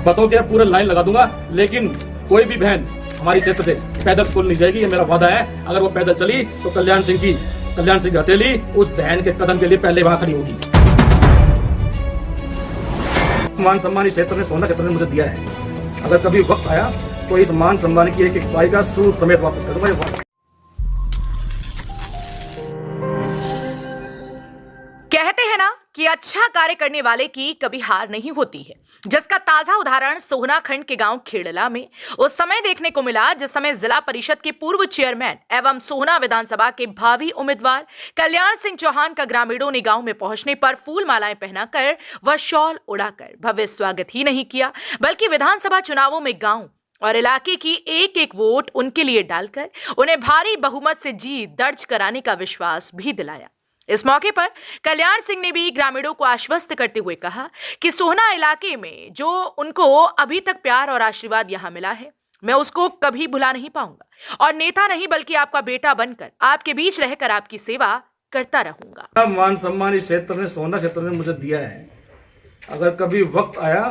बसों के पूरे लाइन लगा दूंगा, लेकिन कोई भी बहन हमारी क्षेत्र से पैदल स्कूल नहीं जाएगी, ये मेरा वादा है। अगर वो पैदल चली तो कल्याण सिंह की हथेली उस बहन के कदम के लिए पहले वहां खड़ी होगी। मान सम्मान इस क्षेत्र ने, सोना क्षेत्र ने मुझे दिया है। अगर कभी वक्त आया तो इस मान सम्मान की एक पाई का सूद समेत वापस कर दूंगा। कहते हैं ना कि अच्छा कार्य करने वाले की कभी हार नहीं होती है, जिसका ताजा उदाहरण सोहना खंड के गांव खेड़ला में उस समय देखने को मिला जिस समय जिला परिषद के पूर्व चेयरमैन एवं सोहना विधानसभा के भावी उम्मीदवार कल्याण सिंह चौहान का ग्रामीणों ने गांव में पहुंचने पर फूल मालाएं पहनाकर व शॉल उड़ाकर भव्य स्वागत ही नहीं किया, बल्कि विधानसभा चुनावों में गांव और इलाके की एक एक वोट उनके लिए डालकर उन्हें भारी बहुमत से जीत दर्ज कराने का विश्वास भी दिलाया। इस मौके पर कल्याण सिंह ने भी ग्रामीणों को आश्वस्त करते हुए कहा कि सोहना इलाके में जो उनको अभी तक प्यार और आशीर्वाद यहां मिला है, मैं उसको कभी भुला नहीं पाऊंगा और नेता नहीं बल्कि आपका बेटा बनकर आपके बीच रहकर आपकी सेवा करता रहूंगा। मान सम्मान इस क्षेत्र ने, सोहना क्षेत्र ने मुझे दिया है। अगर कभी वक्त आया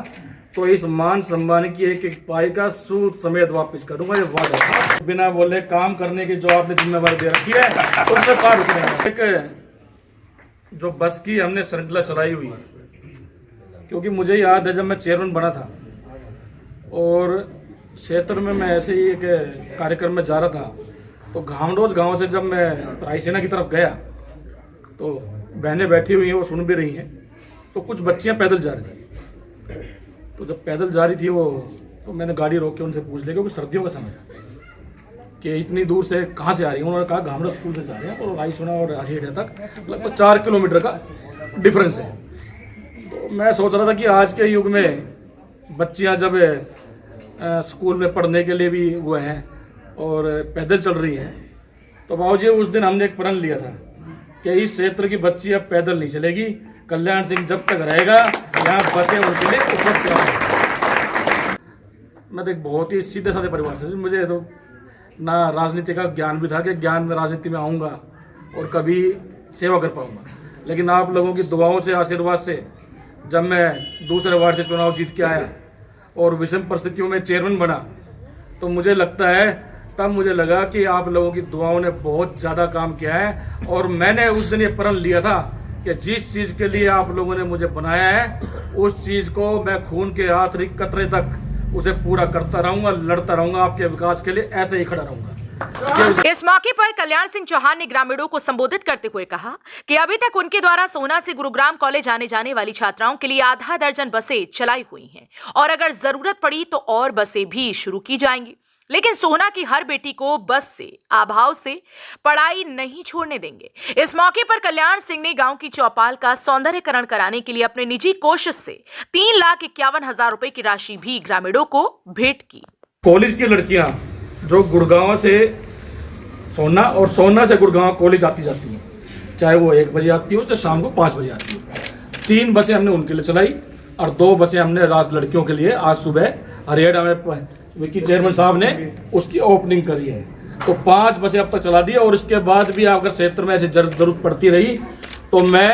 तो इस मान सम्मान की एक एक पाई का सूद समेत वापस करूंगा, ये वादा है। बिना बोले काम करने की जो आपने जिम्मेवारी दे रखी है उसमें पार उतरेंगे। एक जो बस की हमने श्रृंखला चलाई हुई है, क्योंकि मुझे याद है जब मैं चेयरमैन बना था और क्षेत्र में मैं ऐसे ही एक कार्यक्रम में जा रहा था, तो घामडोज गांव से जब मैं रायसेना की तरफ गया तो बहनें बैठी हुई हैं, वो सुन भी रही हैं, तो कुछ बच्चियां पैदल जा रही थी। तो जब पैदल जा रही थी वो, तो मैंने गाड़ी रोक के उनसे पूछ लिया, क्योंकि सर्दियों का समय था, कि इतनी दूर से कहाँ से आ रही है। उन्होंने कहा घामडोज स्कूल से जा रहे हैं, और रायसेना और हरियाणा तक लगभग 4 किलोमीटर का डिफरेंस है। तो मैं सोच रहा था कि आज के युग में बच्चियां जब स्कूल में पढ़ने के लिए भी वो हैं और पैदल चल रही हैं, तो बाबूजी उस दिन हमने एक प्रण लिया था कि इस क्षेत्र की बच्ची अब पैदल नहीं चलेगी, कल्याण सिंह जब तक रहेगा यहाँ बसें उनके लिए उपलब्ध कराएंगे। मैं तो एक बहुत ही सीधे साधे परिवार से, मुझे तो ना राजनीति का ज्ञान भी था कि ज्ञान में राजनीति में आऊँगा और कभी सेवा कर पाऊँगा, लेकिन आप लोगों की दुआओं से, आशीर्वाद से जब मैं दूसरे वार्ड से चुनाव जीत के आया और विषम परिस्थितियों में चेयरमैन बना, तो मुझे लगता है तब मुझे लगा कि आप लोगों की दुआओं ने बहुत ज़्यादा काम किया है। और मैंने उस दिन ये प्रण लिया था कि जिस चीज़ के लिए आप लोगों ने मुझे बनाया है उस चीज़ को मैं खून के आखिरी कतरे तक उसे पूरा करता रहूंगा, लड़ता रहूंगा, आपके विकास के लिए ऐसे ही खड़ा रहूंगा। इस मौके पर कल्याण सिंह चौहान ने ग्रामीणों को संबोधित करते हुए कहा कि अभी तक उनके द्वारा सोहना से गुरुग्राम कॉलेज आने जाने वाली छात्राओं के लिए आधा दर्जन बसें चलाई हुई हैं और अगर जरूरत पड़ी तो और बसें भी शुरू की जाएंगी, लेकिन सोहना की हर बेटी को बस से, अभाव से पढ़ाई नहीं छोड़ने देंगे। इस मौके पर कल्याण सिंह ने गांव की चौपाल का सौंदर्यकरण कराने के लिए अपने निजी कोष से 3,51,000 रुपए की राशि भी ग्रामीणों को भेंट की। कॉलेज की लड़कियां जो गुड़गांव से सोहना और सोहना से गुड़गांव कॉलेज आती जाती हैं, चाहे वो 1 बजे आती हो चाहे शाम को 5 बजे आती हो, 3 बसें हमने उनके लिए चलाई और 2 बसें हमने राज लड़कियों के लिए आज सुबह हरियाणा में विकी चेयरमैन साहब ने उसकी ओपनिंग करी है। तो 5 बसें अब तक चला दी और इसके बाद भी अगर क्षेत्र में ऐसी जरूरत पड़ती रही तो मैं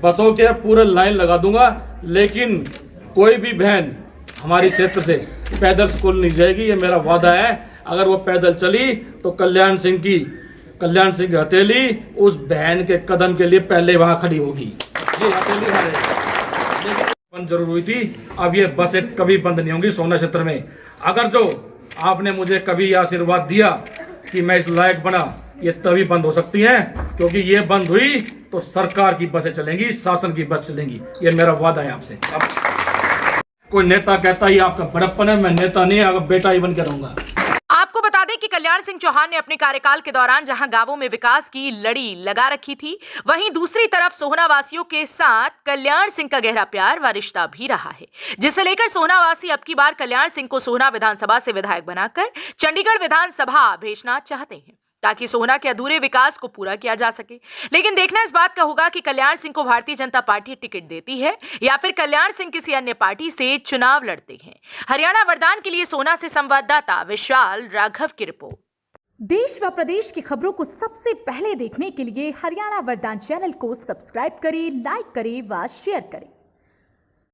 बसों के पूरे लाइन लगा दूंगा, लेकिन कोई भी बहन हमारी क्षेत्र से पैदल स्कूल नहीं जाएगी, ये मेरा वादा है। अगर वो पैदल चली तो कल्याण सिंह की हथेली उस बहन के कदम के लिए पहले वहां खड़ी होगी। ये हथेली बंद जरूर हुई थी, अब ये बसें कभी बंद नहीं होंगी सोहना क्षेत्र में। अगर जो आपने मुझे कभी आशीर्वाद दिया कि मैं इस लायक बना, ये तभी बंद हो सकती हैं, क्योंकि ये बंद हुई तो सरकार की बसें चलेंगी, शासन की बस चलेंगी, ये मेरा वादा है आपसे। कोई नेता कहता ही आपका बड़प्पन है, मैं नेता नहीं, अगर बेटा ही बन के रहूंगा। आपको बता दें कि कल्याण सिंह चौहान ने अपने कार्यकाल के दौरान जहां गांवों में विकास की लड़ी लगा रखी थी, वहीं दूसरी तरफ सोहना वासियों के साथ कल्याण सिंह का गहरा प्यार व रिश्ता भी रहा है, जिसे लेकर सोहना वासी अब की बार कल्याण सिंह को सोहना विधानसभा से विधायक बनाकर चंडीगढ़ विधानसभा भेजना चाहते हैं ताकि सोहना के अधूरे विकास को पूरा किया जा सके। लेकिन देखना इस बात का होगा कि कल्याण सिंह को भारतीय जनता पार्टी टिकट देती है या फिर कल्याण सिंह किसी अन्य पार्टी से चुनाव लड़ते हैं। हरियाणा वरदान के लिए सोहना से संवाददाता विशाल राघव की रिपोर्ट। देश व प्रदेश की खबरों को सबसे पहले देखने के लिए हरियाणा वरदान चैनल को सब्सक्राइब करें, लाइक करें व शेयर करें।